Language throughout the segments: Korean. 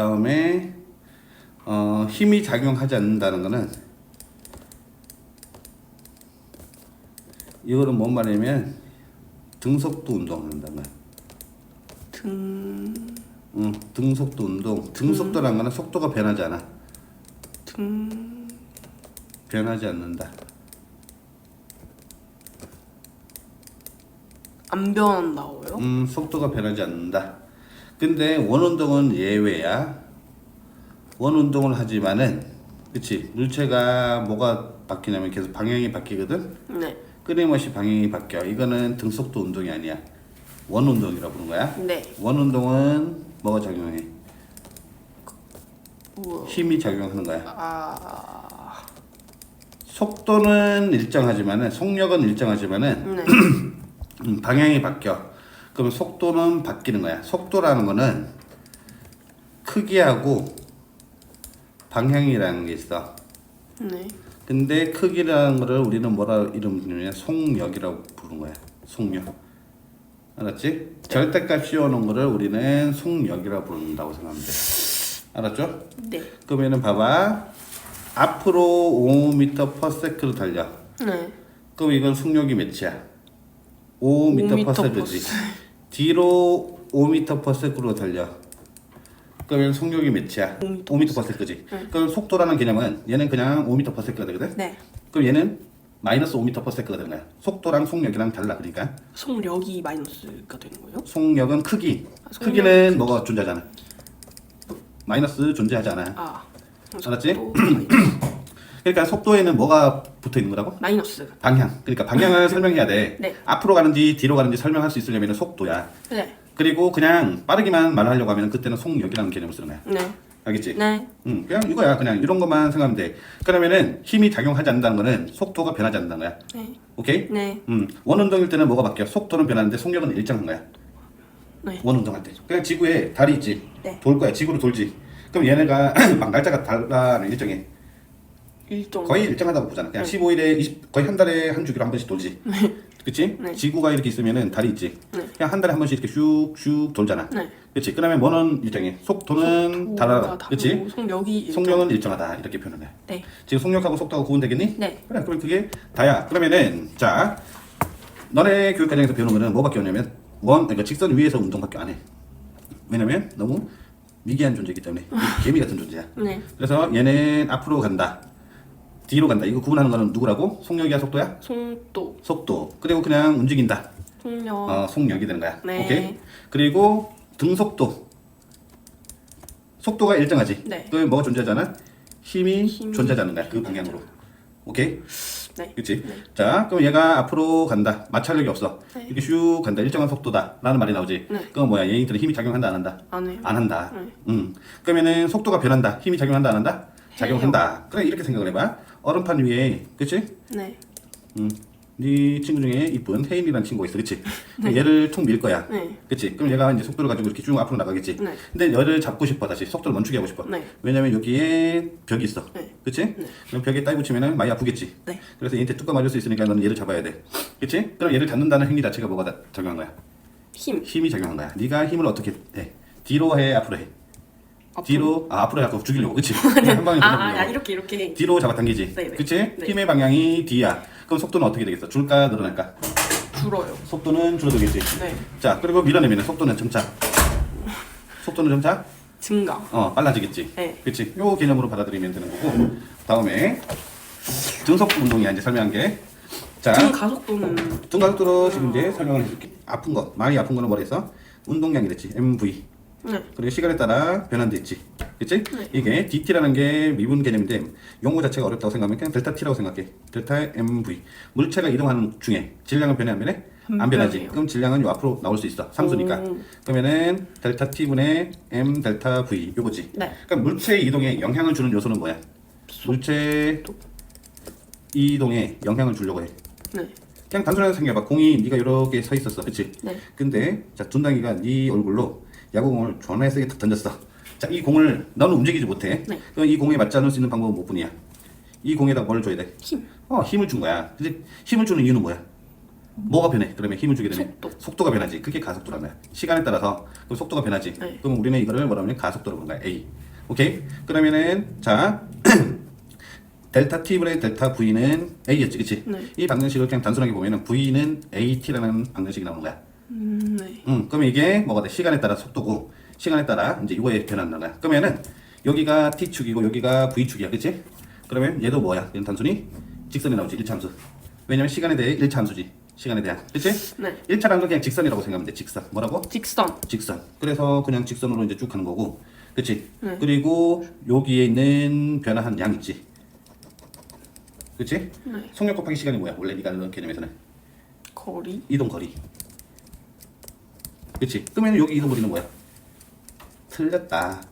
다음에 힘이 작용하지 않는다는 거는 이거는 뭔 말이냐면 등속도 운동한다는 거야. 등속도 운동. 등속도라는 거는 속도가 변하지 않아. 변하지 않는다. 안 변한다고요? 속도가 변하지 않는다. 근데 원운동은 예외야. 원운동을 하지만은, 그치? 물체가 뭐가 바뀌냐면 계속 방향이 바뀌거든? 네. 끊임없이 방향이 바뀌어. 이거는 등속도 운동이 아니야. 원운동이라고 부르는 거야. 네. 원운동은 뭐가 작용해? 우와. 힘이 작용하는 거야. 아. 속도는 일정하지만은, 속력은 일정하지만은, 네. 방향이 바뀌어. 그럼 속도는 바뀌는 거야. 속도라는 거는 크기하고 방향이라는 게 있어. 네. 근데 크기라는 거를 우리는 뭐라 이름 부르냐? 속력이라고 부르는 거야. 속력. 알았지? 절대값 씌워놓은 거를 우리는 속력이라고 부른다고 생각하면 돼. 알았죠? 네. 그러면은 봐봐. 앞으로 5m/s로 달려. 네. 그럼 이건 속력이 몇이야? 5m/s지. 뒤로 5m/s로 달려. 그러면 속력이 몇이야? 5m/s지. 그럼 속도라는 개념은 얘는 그냥 5m/s가 되거든. 네. 그럼 얘는 마이너스 5m/s가 되는 거야. 속도랑 속력이랑 달라. 그러니까 속력이 마이너스가 되는 거예요? 속력은 크기. 속력은 크기는 뭐가 존재하잖아. 마이너스 존재하잖아. 아. 알았지? 속도 그러니까 속도에는 뭐가 붙어 있는 거라고? 마이너스. 방향. 그러니까 방향을 설명해야 돼. 네. 앞으로 가는지 뒤로 가는지 설명할 수 있으려면 속도야. 네. 그리고 그냥 빠르게만 말하려고 하면 그때는 속력이라는 개념을 쓰는 거야. 네. 알겠지? 네. 그냥 이거야. 그냥 이런 것만 생각하면 돼. 그러면은 힘이 작용하지 않는다는 거는 속도가 변하지 않는다는 거야. 네. 오케이? 네. 원운동일 때는 뭐가 바뀌어? 속도는 변하는데 속력은 일정한 거야. 네. 원운동할 때. 그냥 지구에 달이 있지. 네. 돌 거야. 지구로 돌지. 그럼 얘네가 막 날짜가 달라는 일정해. 일정. 거의 일정하다고 보잖아. 그냥 15일에 20, 거의 한 달에 한 주기로 한 번씩 돌지. 그치? 네. 지구가 이렇게 있으면은 달이 있지. 네. 그냥 한 달에 한 번씩 이렇게 슉슉 돌잖아. 네. 그치? 그러면 뭐는 일정해. 속도는 속도가 달라라. 다르고 그치? 속력이 일정. 속력은 일정하다. 이렇게 표현을 해. 네. 지금 속력하고 속도하고 구분되겠니? 네. 그래. 그럼 그게 다야. 그러면은 자, 너네 교육 과정에서 배우는 거는 뭐밖에 없냐면 그러니까 직선 위에서 운동밖에 안 해. 왜냐면 너무 미개한 존재이기 때문에 개미 같은 존재야. 네. 그래서 얘는 앞으로 간다. 뒤로 간다. 이거 구분하는 거는 누구라고? 속력이야, 속도야? 속도. 속도. 그리고 그냥 움직인다. 속력. 속력이 되는 거야. 네. 오케이. 그리고 등속도. 속도가 일정하지. 네. 그 뭐가 존재하잖아? 힘이 힘이 존재하는 거야. 그 방향으로. 오케이? 네. 그치? 네. 자, 그럼 얘가 앞으로 간다. 마찰력이 없어. 네. 이렇게 슉 간다. 일정한 속도다. 라는 말이 나오지. 네. 그건 뭐야? 얘네들은 힘이 작용한다, 안 한다? 안 해요. 안 한다. 네. 그러면은 속도가 변한다. 힘이 작용한다, 안 한다? 작용한다. 그래, 이렇게 생각을 해봐. 얼음판 위에, 그치? 네. 네 친구 중에 이쁜 혜인이라는 친구가 있어, 그치? 그럼 얘를 툭 밀 거야. 네. 그치? 그럼 얘가 이제 속도를 가지고 이렇게 쭉 앞으로 나가겠지? 네. 근데 얘를 잡고 싶어, 다시. 속도를 멈추게 하고 싶어. 네. 왜냐면 여기에 벽이 있어. 네. 그치? 그럼 벽에 따위 붙이면 많이 아프겠지? 네. 그래서 얘한테 뚜까 맞을 수 있으니까 너는 얘를 잡아야 돼. 그치? 그럼 얘를 잡는다는 행위 자체가 뭐가 작용한 거야? 힘. 힘이 작용한 거야. 네가 힘을 어떻게 해? 뒤로 해, 앞으로 해? 뒤로, 앞으로 해갖고 죽이려고, 그치? 한 방에 죽이려고. 이렇게. 뒤로 잡아당기지. 네, 네. 그치? 네. 힘의 방향이 뒤야. 그럼 속도는 어떻게 되겠어? 줄까, 늘어날까? 줄어요. 속도는 줄어들겠지. 네. 자, 그리고 밀어내면 속도는 점차. 속도는 점차? 증가. 빨라지겠지. 네. 그치? 요 개념으로 받아들이면 되는 거고. 다음에 등속도 운동이야, 이제 설명한 게. 자, 등 가속도는 등가속도로 지금 이제 설명을 해줄게. 아픈 거, 많이 아픈 거는 뭐라 했어? 운동량이 됐지. MV. 네. 그리고 시간에 따라 변환돼 있지. 그치? 이게 DT라는 게 미분 개념인데 용어 자체가 어렵다고 생각하면 그냥 델타 T라고 생각해. 델타 MV. 물체가 이동하는 중에 질량은 변해 안 변해? 안 변하지. 변해요. 그럼 질량은 요 앞으로 나올 수 있어. 삼수니까. 그러면은 델타 T분의 M 델타 V 요거지. 네. 그러니까 물체 이동에 영향을 주는 요소는 뭐야? 물체 이동에 영향을 주려고 해. 네. 그냥 단순하게 생각해봐. 공이 네가 이렇게 서 있었어. 그치? 네. 근데 자 준당이가 네 얼굴로 야구공을 존나 세게 탁 던졌어. 자, 이 공을 너는 움직이지 못해. 네. 그럼 이 공에 맞지 않을 수 있는 방법은 뭐뿐이야? 이 공에다 뭘 줘야 돼? 힘. 힘을 준 거야. 그치? 힘을 주는 이유는 뭐야? 뭐가 변해? 그러면 힘을 주게 되면 속도. 가 변하지. 그게 가속도란 거야. 시간에 따라서 그럼 속도가 변하지. 네. 그럼 우리는 이거를 뭐라고 하면 가속도로 부르는 거야. A. 오케이? 그러면은 자 델타 T분의 델타 V는 A였지, 그치? 네. 이 방정식을 그냥 단순하게 보면은 V는 AT라는 방정식이 나오는 거야. 네. 그러면 이게 뭐가 돼? 시간에 따라 속도고 시간에 따라 이제 이거에 변한다는 거야. 그러면은 여기가 T축이고 여기가 V축이야, 그치? 그러면 얘도 뭐야? 얘는 단순히 직선이 나오지, 1차함수. 왜냐면 시간에 대해 1차함수지. 시간에 대한, 그치? 네. 1차라는 건 그냥 직선이라고 생각하면 돼, 직선. 뭐라고? 직선. 직선. 그래서 그냥 직선으로 이제 쭉 가는 거고, 그치? 네. 그리고 여기에 있는 변화한 양 있지. 그치? 네. 속력 곱하기 시간이 뭐야? 원래 네가 아는 개념에서는 거리. 이동 거리. 그치? 그러면 여기 이동 거리는 뭐야? 틀렸다.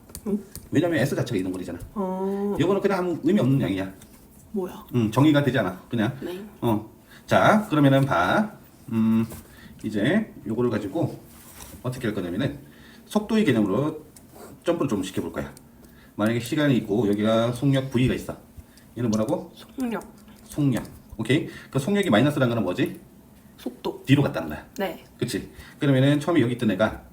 왜냐면 S 자체가 이동 거리잖아. 이거는 그냥 아무 의미 없는 양이야. 뭐야? 정의가 되지 않아. 그냥. 네. 자, 그러면은 봐. 이제 요거를 가지고 어떻게 할 거냐면은 속도의 개념으로 점프를 좀 시켜볼 거야. 만약에 시간이 있고 여기가 속력 V가 있어. 얘는 뭐라고? 속력. 속력. 오케이? 그 속력이 마이너스라는 거는 뭐지? 속도. 뒤로 갔다는 거야. 네. 그치? 그러면은 처음에 여기 있던 애가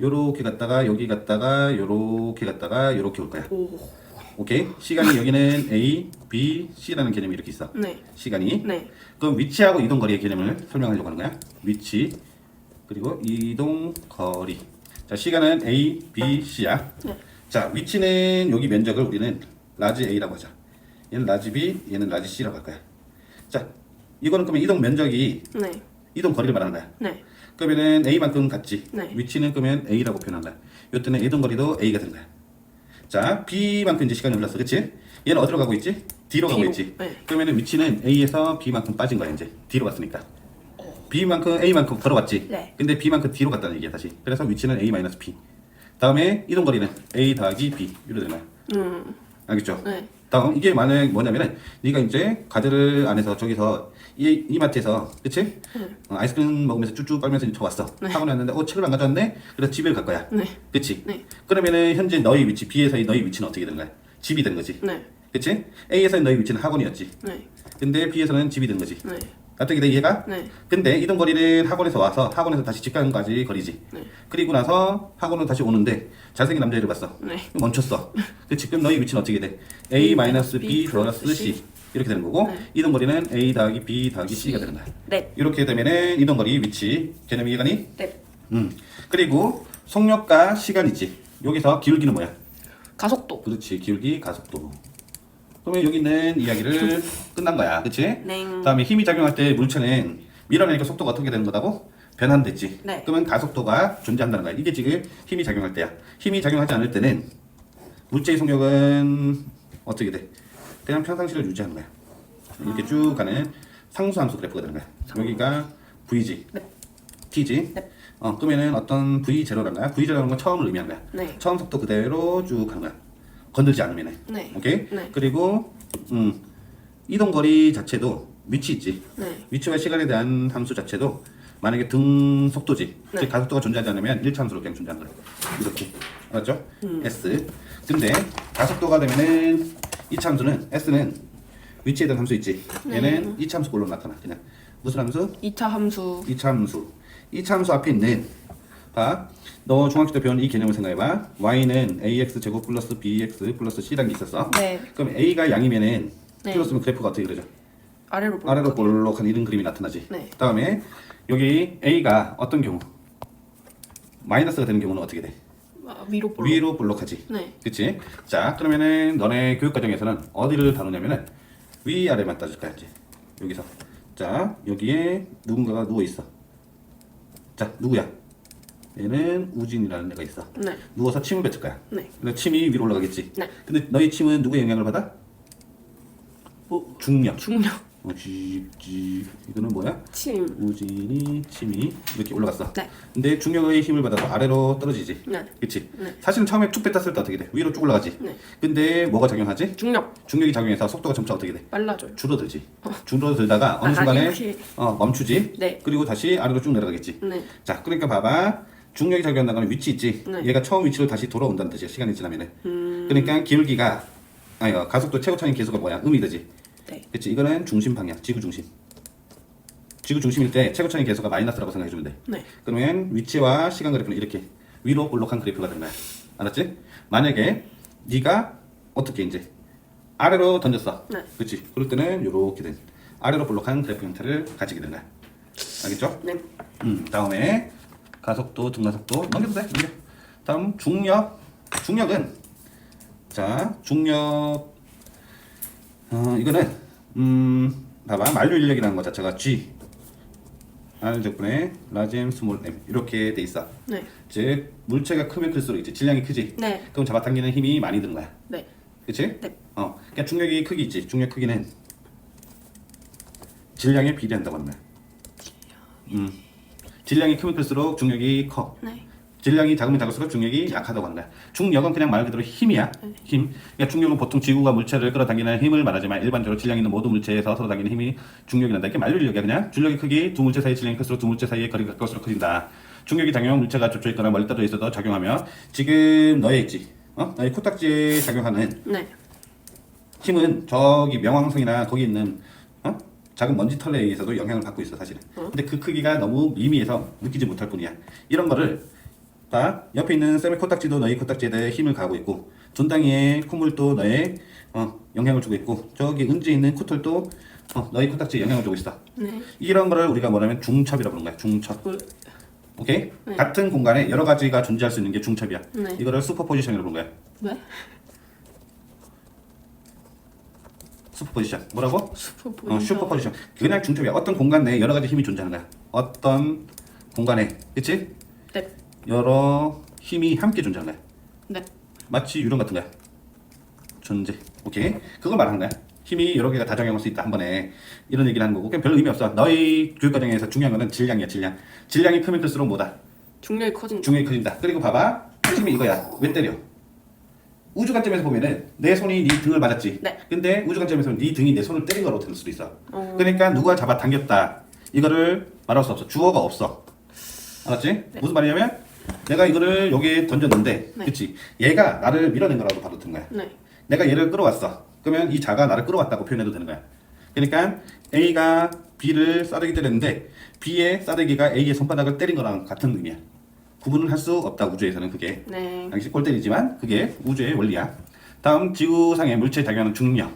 요렇게 갔다가 여기 갔다가 요렇게 갔다가 요렇게 올 거야. 오. 오케이? 시간이 여기는 A, B, C라는 개념이 이렇게 있어. 네. 시간이. 네. 그럼 위치하고 이동 거리의 개념을 설명하려고 하는 거야. 위치 그리고 이동 거리. 자, 시간은 A, B, C야. 네. 자, 위치는 여기 면적을 우리는 라지 A라고 하자. 얘는 라지 B, 얘는 라지 C라고 할 거야. 자, 이거는 그러면 이동 면적이 네. 이동 거리를 말하는 거야. 네. 그러면은 A만큼 같지. 네. 위치는 그러면 A라고 표현한 거야. 요때는 이동 거리도 A가 되는 거야. 자, B만큼 이제 시간이 흘렀어, 그렇지? 얘는 어디로 가고 있지? D로 가고 D로. 있지. 네. 그러면은 위치는 A에서 B만큼 빠진 거야 이제. D로 갔으니까. B만큼 A만큼 걸어왔지. 네. 근데 B만큼 D로 갔다는 얘기야 다시. 그래서 위치는 A-B. 다음에 이동 거리는 A 더하기 B 이렇게 되는 거야. 알겠죠? 네. 다음 이게 만약 뭐냐면은 네가 이제 과제를 안에서 저기서 이마트에서 그치? 아이스크림 먹으면서 쭈쭈 빨면서 이제 왔어. 네. 학원에 왔는데 책을 안 가져왔네? 그래서 집에 갈 거야. 네. 그치? 네. 그러면은 현재 너의 위치 B에서의 너의 위치는 어떻게 되는 거야? 집이 된 거지. 네. 그치? A에서의 너의 위치는 학원이었지. 네. 근데 B에서는 집이 된 거지. 네. 납득이 돼 이해가? 네. 근데 이동 거리는 학원에서 와서 학원에서 다시 집 가는까지 거리지. 네. 그리고 나서 학원으로 다시 오는데 잘생긴 남자애를 봤어. 네. 멈췄어. 그치? 그럼 너희 위치는 어떻게 돼? A 마이너스 B 플러스 C 이렇게 되는 거고 네. 이동 거리는 A 더하기 B 더하기 C가 되는 거야. 네. 이렇게 되면은 이동 거리 위치 개념 이해가니? 네. 그리고 속력과 시간 있지. 여기서 기울기는 뭐야? 가속도. 그렇지. 기울기 가속도. 그러면 여기 있는 이야기를 끝난 거야. 그치? 네. 다음에 힘이 작용할 때 물체는 밀어내니까 속도가 어떻게 되는 거다고? 변환됐지. 네. 그러면 가속도가 존재한다는 거야. 이게 지금 힘이 작용할 때야. 힘이 작용하지 않을 때는 물체의 속력은 어떻게 돼? 그냥 평상시를 유지하는 거야. 이렇게 쭉 가는 상수함수 그래프가 되는 거야. 여기가 V지, 네. T지. 네. 그러면은 어떤 V0라는 거야. V0라는 건 처음을 의미하는 거야. 네. 처음 속도 그대로 쭉 가는 거야. 건들지 않으면. 네. 오케이? 네. 그리고 이동 거리 자체도 위치 있지. 네. 위치와 시간에 대한 함수 자체도 만약에 등 속도지. 네. 즉 가속도가 존재하지 않으면 1차 함수로 그냥 존재하는 거야. 이렇게. 알았죠? S. 근데 가속도가 되면은 2차 함수는 S는 위치에 대한 함수 있지. 얘는 2차 함수 꼴로 나타나. 그냥 무슨 함수? 2차 함수. 2차 함수. 2차 함수 앞에 있는 봐. 너 중학교 때 배운 이 개념을 생각해봐. y는 ax 제곱 플러스 bx 플러스 c라는 게 있었어. 네. 그럼 a가 양이면은 네. 플러스면 그래프가 어떻게 그려져? 아래로 볼록. 아래로 볼록한 이런 그림이 나타나지. 네. 다음에 여기 a가 어떤 경우 마이너스가 되는 경우는 어떻게 돼? 위로 볼록. 위로 볼록하지. 네. 그치? 자, 그러면은 너네 교육 과정에서는 어디를 다루냐면은 위아래만 따질 거야 이제. 여기서. 자, 여기에 누군가가 누워 있어. 자, 누구야? 얘는 우진이라는 애가 있어. 네. 누워서 침을 뱉을 거야. 네. 그래서 침이 위로 올라가겠지. 네. 근데 너희 침은 누구의 영향을 받아? 뭐 중력. 중력. 이거는 뭐야? 침. 우진이 침이 이렇게 올라갔어. 네. 근데 중력의 힘을 받아서 아래로 떨어지지. 네. 그치? 네. 사실은 처음에 툭 뱉었을 때 어떻게 돼? 위로 쭉 올라가지. 네. 근데 뭐가 작용하지? 중력. 중력이 작용해서 속도가 점차 어떻게 돼? 빨라져요. 줄어들지. 줄어들다가 어느 아, 순간에 이렇게. 멈추지. 네. 그리고 다시 아래로 쭉 내려가겠지. 네. 자, 그러니까 봐봐. 중력이 작용한다는 건 위치 있지. 네. 얘가 처음 위치로 다시 돌아온다는 뜻이야. 시간이 지나면은. 그러니까 기울기가 가속도 최고 차인 계수가 뭐야? 음이 되지. 네. 그치? 이거는 중심 방향, 지구 중심. 지구 중심일 때 최고차의 계수가 마이너스라고 생각해주면 돼. 네. 그러면 위치와 시간 그래프는 이렇게 위로 볼록한 그래프가 된 거야. 알았지? 만약에 네가 어떻게 이제 아래로 던졌어. 네. 그렇지? 그럴 때는 이렇게 된 아래로 볼록한 그래프 형태를 가지게 되는 거야. 알겠죠? 네. 다음에 가속도, 등가속도 넘겨도 돼. 넘겨. 다음 중력. 중력은 자 중력 이거는 봐봐 만류 인력이라는 것 자체가 G R 덕분에 라지 M, 스몰 M 이렇게 돼 있어. 네. 즉 물체가 크면 클수록 이제 질량이 크지. 네. 그럼 잡아당기는 힘이 많이 드는 거야. 네. 그렇지? 네. 그러니까 중력이 크기 있지. 중력 크기는 질량에 비례한다고 하는 거야. 질량이 크면 클수록 중력이 커. 네. 질량이 작으면 작을수록 중력이 약하다고 하는 거야. 중력은 그냥 말 그대로 힘이야. 힘. 그러니까 중력은 보통 지구가 물체를 끌어당기는 힘을 말하지만 일반적으로 질량 있는 모든 물체에서 서로 당기는 힘이 중력이란다. 이게 만류인력이야. 그냥 중력의 크기 두 물체 사이 질량이 클수록 두 물체 사이의 거리가 가까울수록 커진다. 중력이 작용 물체가 좁혀 있거나 멀리 떨어져 있어도 작용하며 지금 너의 있지. 너의 코딱지에 작용하는 네. 힘은 저기 명왕성이나 거기 있는 작은 먼지 털에 의해서도 영향을 받고 있어 사실은. 근데 그 크기가 너무 미미해서 느끼지 못할 뿐이야. 이런 거를 봐. 옆에 있는 쌤의 코딱지도 너희 코딱지에 대해 힘을 가하고 있고 존당이의 콧물도 너의 영향을 주고 있고 저기 은지에 있는 코털도 너희 코딱지에 영향을 주고 있어. 네. 이런 거를 우리가 뭐냐면 중첩이라고 부르는 거야. 중첩. 오케이? 네. 같은 공간에 여러 가지가 존재할 수 있는 게 중첩이야. 네. 이거를 슈퍼포지션이라고 부르는 거야. 네. 슈퍼포지션. 뭐라고? 슈퍼포지션. 슈퍼포지션. 그냥 중첩이야. 어떤 공간 내에 여러 가지 힘이 존재하는 거야. 어떤 공간에, 그치? 네. 여러 힘이 함께 존재하는 거야. 네. 마치 유령 같은 거야. 존재. 오케이? 그걸 말하는 거야. 힘이 여러 개가 다 작용할 수 있다 한 번에 이런 얘기를 하는 거고 그냥 별로 의미 없어. 너희 교육 과정에서 중요한 거는 질량이야. 질량. 질량이 크면 클수록 뭐다? 중력이 커진다. 중력이 커진다. 그리고 봐봐. 핵심이 이거야. 왜 때려? 우주 관점에서 보면은 내 손이 네 등을 맞았지. 네. 근데 우주 관점에서는 네 등이 내 손을 때린 거라고 들을 수도 있어. 그러니까 누가 잡아 당겼다. 이거를 말할 수 없어. 주어가 없어. 알았지? 네. 무슨 말이냐면 내가 이거를 여기에 던졌는데, 네. 그치? 얘가 나를 밀어낸 거라고 봐도 되는 거야. 네. 내가 얘를 끌어왔어. 그러면 이 자가 나를 끌어왔다고 표현해도 되는 거야. 그러니까 A가 B를 싸대기 때렸는데 B의 싸대기가 A의 손바닥을 때린 거랑 같은 의미야. 구분을 할 수 없다 우주에서는 그게. 네. 당시 골 때리지만 그게 우주의 원리야. 다음 지구상의 물체에 작용하는 중력.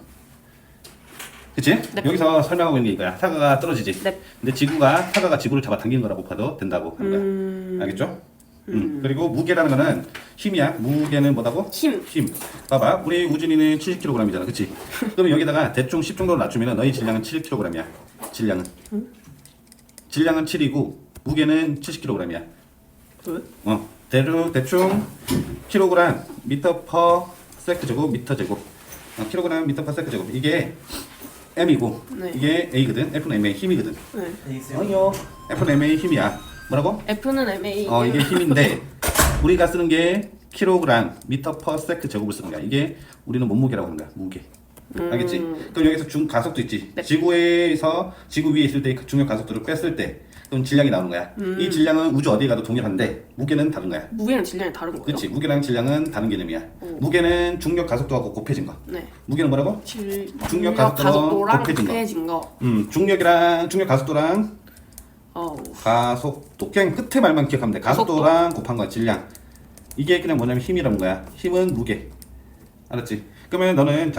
그치? 네. 여기서 설명하고 있는 게 이거야. 사과가 떨어지지. 네. 근데 사과가 지구를 잡아 당기는 거라고 봐도 된다고 하는 거야. 알겠죠? 그리고 무게라는 거는 힘이야. 무게는 뭐다고? 힘. 힘. 봐봐. 우리 우진이는 70kg이잖아. 그치? 그럼 여기다가 대충 10 정도로 낮추면 너희 질량은 7kg이야. 질량은. 질량은 7이고 무게는 70kg이야. 대충 킬로그램 미터 퍼 세크 제곱 미터 제곱. 킬로그램 미터 퍼 세크 제곱. 이게 M이고 네. 이게 A거든. F는 M의 힘이거든. 네. F는 M의 힘이야. 뭐라고? F는 MA. 이게 힘인데 우리가 쓰는 게 킬로그램 미터 퍼 세크 제곱을 쓰는 거야. 이게 우리는 몸무게라고 하는 거야. 무게. 알겠지? 그럼 여기서 중 가속도 있지. 네. 지구 위에 있을 때 그 중력 가속도를 뺐을 때 그럼 질량이 나오는 거야. 이 질량은 우주 어디에 가도 동일한데 무게는 다른 거야. 무게랑 질량이 다른 거예요? 그렇지. 무게랑 질량은 다른 개념이야. 무게는 중력 가속도하고 곱해진 거. 네. 무게는 뭐라고? 중력 가속도랑 곱해진 거. 중력 가속도랑 가속도 그냥 끝에 말만 기억하면 돼. 가속도랑 곱한 거야. 질량. 이게 그냥 뭐냐면 힘이라는 거야. 힘은 무게. 알았지? 그러면 너는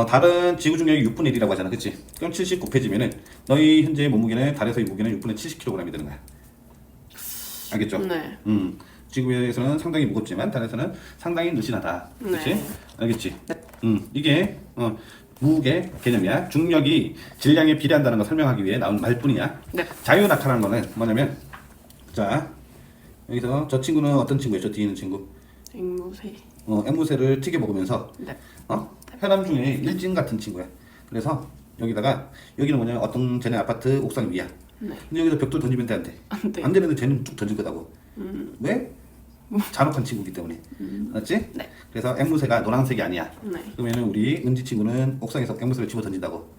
다른 지구 중력이 6분의 1이라고 하잖아. 그치? 그럼 70 곱해지면은 너희 현재 몸무게는 달에서의 무게는 6분의 70kg이 되는 거야. 알겠죠? 네. 지구에서는 상당히 무겁지만 달에서는 상당히 느슨하다. 그치? 네. 알겠지? 네. 이게 무게 개념이야. 중력이 질량에 비례한다는 걸 설명하기 위해 나온 말뿐이야. 네. 자유낙하라는 거는 뭐냐면 자 여기서 저 친구는 어떤 친구예요? 저 뒤에 있는 친구. 앵무새. 앵무새를 튀겨 먹으면서 네. 해남 중에 일진 같은 친구야. 그래서 여기는 뭐냐면 어떤 쟤네 아파트 옥상 위야. 네. 근데 여기서 벽돌 던지면 돼, 안 돼? 안 돼. 안 되는데 쟤는 쭉 던질 거다고. 왜? 잔혹한 친구기 때문에. 알았지? 네. 그래서 앵무새가 노란색이 아니야. 네. 그러면은 우리 은지 친구는 옥상에서 앵무새를 집어 던진다고.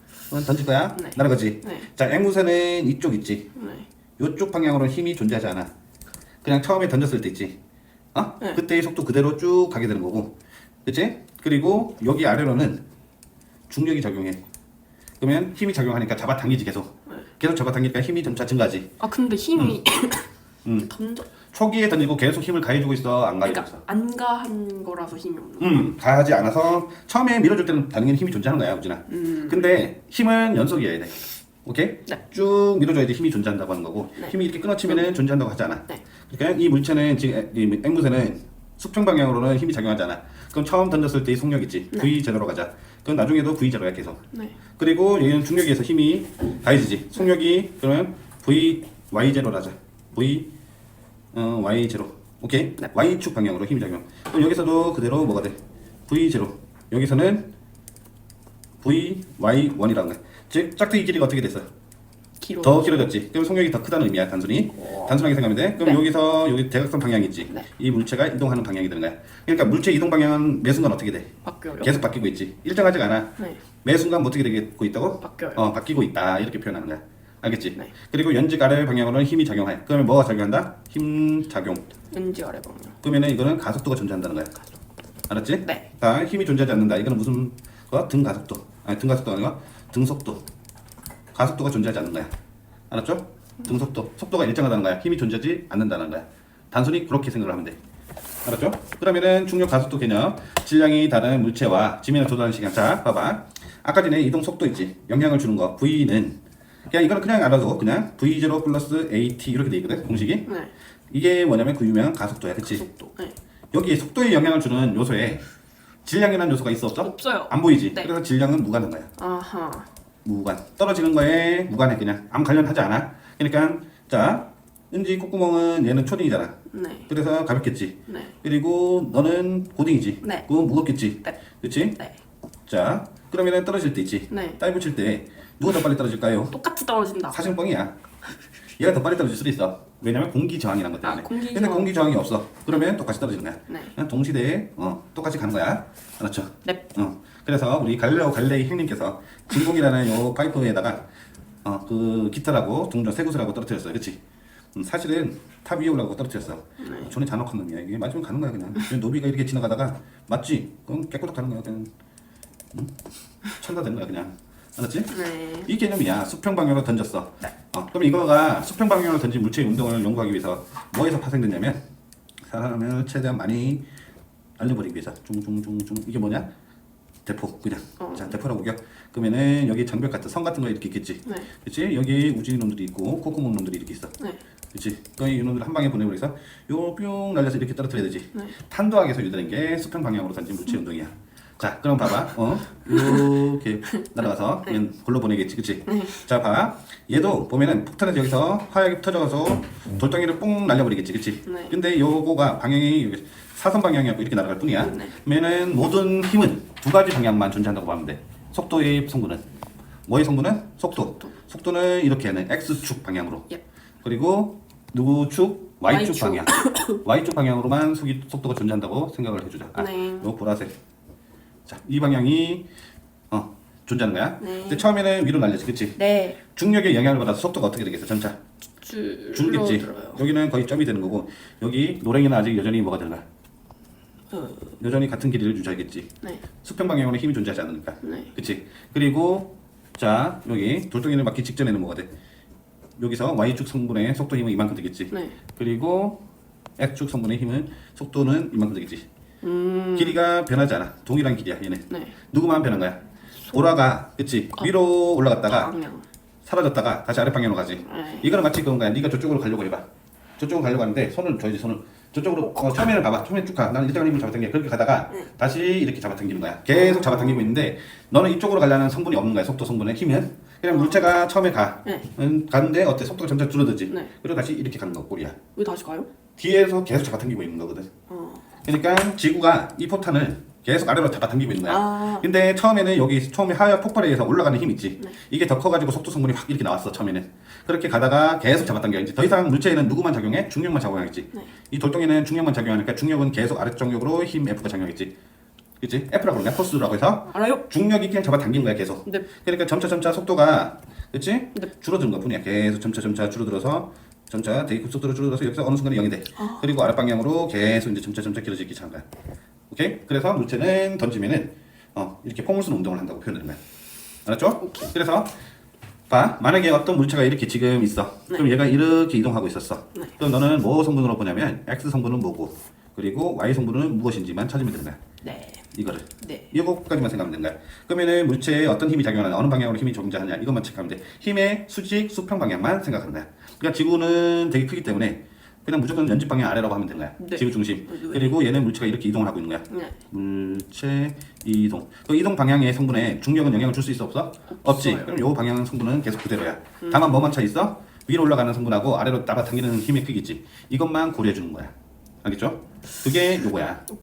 던질 거야? 네. 날아가지? 네. 자, 앵무새는 이쪽 있지. 네. 이쪽 방향으로는 힘이 존재하지 않아. 그냥 처음에 던졌을 때 있지. 네. 그때의 속도 그대로 쭉 가게 되는 거고. 그치? 그리고 여기 아래로는 중력이 작용해. 그러면 힘이 작용하니까 잡아당기지 계속. 네. 계속 잡아당기니까 힘이 점차 증가하지. 아 근데 힘이 던져. 초기에 던지고 계속 힘을 가해주고 있어, 안 가해주고 있어? 그러니까 안 가한 거라서 힘이 없는. 가하지 않아서 처음에 밀어줄 때는 당연히 힘이 존재하는 거야, 우진아. 근데 힘은 연속이어야 돼. 오케이? 네. 쭉 밀어줘야지 힘이 존재한다고 하는 거고 네. 힘이 이렇게 끊어치면은 존재한다고 하지 않아. 네. 그러니까 이 물체는 지금 이 앵무새는 수평 방향으로는 힘이 작용하지 않아. 그럼 처음 던졌을 때의 속력 있지. 네. V 제로로 가자. 그럼 나중에도 V 제로야 계속. 네. 그리고 얘는 중력에서 힘이 가해지지. 속력이 그러면 V Y 제로로 하자. V Y 제로. 오케이? 네. Y축 방향으로 힘이 작용. 그럼 여기서도 그대로 뭐가 돼? V 제로. 여기서는 V Y 1이라는 거야. 즉 짝퉁이 길이가 어떻게 됐어? 더 길어졌지. 그럼 속력이 더 크다는 의미야, 단순히. 단순하게 생각하면 돼. 그럼 네. 여기서 여기 대각선 방향이 있지. 네. 이 물체가 이동하는 방향이 되는 거야. 그러니까 물체 이동 방향은 매 순간 어떻게 돼? 바뀌어요. 계속 바뀌고 있지. 일정하지가 않아. 네. 매 순간 뭐 어떻게 되고 있다고? 바뀌어요. 바뀌고 있다. 이렇게 표현하는 거야. 알겠지? 네. 그리고 연직 아래 방향으로는 힘이 작용해. 그러면 뭐가 작용한다? 힘 작용. 왠지 아래 방향. 그러면은 이거는 가속도가 존재한다는 거야. 알았지? 네. 자, 힘이 존재하지 않는다. 이거는 무슨 거? 등 가속도. 아니, 등 가속도가 아니고 등 속도. 가속도가 존재하지 않는 거야. 알았죠? 등 속도. 속도가 일정하다는 거야. 힘이 존재하지 않는다는 거야. 단순히 그렇게 생각을 하면 돼. 알았죠? 그러면은 중력 가속도 개념. 질량이 다른 물체와 지면을 조달하는 시간. 자, 봐봐. 아까 전에 이동 속도 있지. 영향을 주는 거. V는 그냥 이거는 그냥 알아도 그냥 V0 플러스 AT 이렇게 돼 있거든. 공식이. 네. 이게 뭐냐면 그 유명한 가속도야. 그치? 속도. 네. 여기 속도에 영향을 주는 요소에 질량이라는 요소가 있어 없어? 없어요. 안 보이지? 네. 그래서 질량은 무관한 거야. 아하. 무관. 떨어지는 거에 무관해 그냥. 아무 관련하지 않아. 그러니까 자, 은지 콧구멍은 얘는 초딩이잖아. 네. 그래서 가볍겠지. 네. 그리고 너는 고딩이지. 네. 그건 무겁겠지. 네. 그렇지? 네. 자, 그러면은 떨어질 때 있지. 네. 딸 붙일 때 누가 더 빨리 떨어질까요? 똑같이 떨어진다. 사실 뻥이야. 얘가 더 빨리 떨어질 수도 있어. 왜냐면 공기 저항이라는 것 때문에. 공기 근데 저항. 공기 저항이 없어. 그러면 똑같이 떨어지는 거야. 네. 그냥 동시대에 똑같이 가는 거야. 알았죠? 네. 그래서 우리 갈릴레오 갈릴레이 형님께서 진공이라는 요 파이프에다가 그 깃털하고 동전 새구슬하고 떨어뜨렸어요. 그렇지? 사실은 탑 위에 올라가고 떨어뜨렸어. 존에 잔혹한 놈이야. 이게 맞으면 가는 거야 그냥. 노비가 이렇게 지나가다가 맞지? 그럼 깨꼬닥 가는 거야 그냥. 천사 되는 거야 그냥. 알았지? 네. 이 개념이야. 수평 방향으로 던졌어. 그럼 이거가 수평 방향으로 던진 물체의 운동을 연구하기 위해서 뭐에서 파생됐냐면 사람을 최대한 많이 알려버리기 위해서 중중중중 이게 뭐냐? 대포 그냥. 자 대포라고 우겨. 그러면은 여기 장벽 같은 성 같은 거 이렇게 있겠지. 네. 그렇지? 여기 우진이 놈들이 있고 콧구멍 놈들이 이렇게 있어. 네. 그렇지? 그럼 이 놈들 한 방에 보내버려서 요뿅 날려서 이렇게 떨어뜨려야 되지. 네. 탄도학에서 유도된 게 수평 방향으로 던진 물체 운동이야. 자, 그럼 봐봐. 이렇게 날아가서 얘는 골로 보내겠지, 그치? 자, 봐. 얘도 보면은 폭탄에서 여기서 화약이 터져서 돌덩이를 뽕 날려버리겠지, 그치? 네. 근데 요거가 방향이 여기 사선 방향이고 이렇게 날아갈 뿐이야. 네. 그러면은 모든 힘은 두 가지 방향만 존재한다고 보면 돼. 속도의 성분은 뭐의 성분은? 속도. 속도는 이렇게 하는 X축 방향으로. 예. 그리고 누구 축? Y축 Y축. 방향. Y축 방향으로만 속도가 존재한다고 생각을 해주자. 네. 요 보라색. 자, 이 방향이 존재하는 거야. 네. 근데 처음에는 위로 날렸지, 그렇지? 네. 중력의 영향을 받아서 속도가 어떻게 되겠어? 점차 줄겠지. 줄어들어요. 여기는 거의 점이 되는 거고 여기 노랭이는 아직 여전히 뭐가 되는 거야? 여전히 같은 길이를 유지하겠지. 네. 수평 방향으로는 힘이 존재하지 않으니까. 네. 그렇지? 그리고 자, 여기 돌덩이를 맞기 직전에는 뭐가 돼? 여기서 Y축 성분의 속도 힘은 이만큼 되겠지. 네. 그리고 X축 성분의 힘은 속도는 이만큼 되겠지. 길이가 변하지 않아. 동일한 길이야 얘네. 네. 누구만 변한 거야? 돌아가, 그치? 위로 올라갔다가 방향. 사라졌다가 다시 아래 방향으로 가지. 네. 이거는 마치 그런 거야. 네가 저쪽으로 가려고 해봐. 저쪽으로 가려고 하는데 손을 줘야지 손을. 저쪽으로 처음에는 봐봐. 처음에 쭉 가. 나는 일정한 힘을 잡아당겨. 그렇게 가다가 다시 이렇게 잡아당기는 거야. 계속 잡아당기고 있는데 너는 이쪽으로 가려는 성분이 없는 거야. 속도 성분의 힘은. 그냥 물체가 처음에 가. 네. 가는데 어때? 속도가 점점 줄어들지. 네. 그리고 다시 이렇게 가는 거 꼴이야. 왜 다시 가요? 뒤에서 계속 잡아당기고 있는 거거든. 그러니까 지구가 이 포탄을 계속 아래로 잡아당기고 있는 거야. 근데 처음에는 여기 처음에 하얀 폭발에 의해서 올라가는 힘 있지. 네. 이게 더 커가지고 속도 성분이 확 이렇게 나왔어 처음에는. 그렇게 가다가 계속 잡아당겨. 이제 더 이상 물체에는 누구만 작용해? 중력만 작용하겠지. 네. 이 돌덩이는 중력만 작용하니까 중력은 계속 아래쪽 쪽으로 힘 F가 작용하겠지. 그치? F라고 그러냐? 포스라고 해서 알아요? 중력이 그냥 잡아당긴 거야 계속. 네. 그러니까 점차 속도가 그치? 네. 줄어드는 것 뿐이야. 계속 점차 줄어들어서 점차 대기급속도로 줄어들어서 여기서 어느 순간에 0이 돼. 그리고 아랫방향으로 계속 이제 점차 길어지기 시작한 거야. 오케이? 그래서 물체는 던지면은 이렇게 포물선 운동을 한다고 표현하는 거야. 알았죠? 오케이. 그래서 봐, 만약에 어떤 물체가 이렇게 지금 있어. 네. 그럼 얘가 이렇게 이동하고 있었어. 네. 그럼 너는 뭐 성분으로 보냐면 X 성분은 뭐고, 그리고 Y 성분은 무엇인지만 찾으면 되는 거야. 네. 이거를. 네. 이거까지만 생각하면 되는 거야. 그러면은 물체에 어떤 힘이 작용하느냐, 어느 방향으로 힘이 존재하느냐 이것만 체크하면 돼. 힘의 수직, 수평 방향만 생각하는 거야. 그러니까 지구는 되게 크기 때문에 그냥 무조건 연집 방향 아래라고 하면 되는 거야. 네. 지구 중심. 네. 그리고 얘는 물체가 이렇게 이동을 하고 있는 거야. 네. 물체 이동. 그 이동 방향의 성분에 중력은 영향을 줄 수 있어 없어? 없지. 그럼 요 방향 성분은 계속 그대로야. 다만 뭐만 차 있어? 위로 올라가는 성분하고 아래로 잡아당기는 힘의 크기지. 이것만 고려해 주는 거야. 알겠죠? 그게 요거야.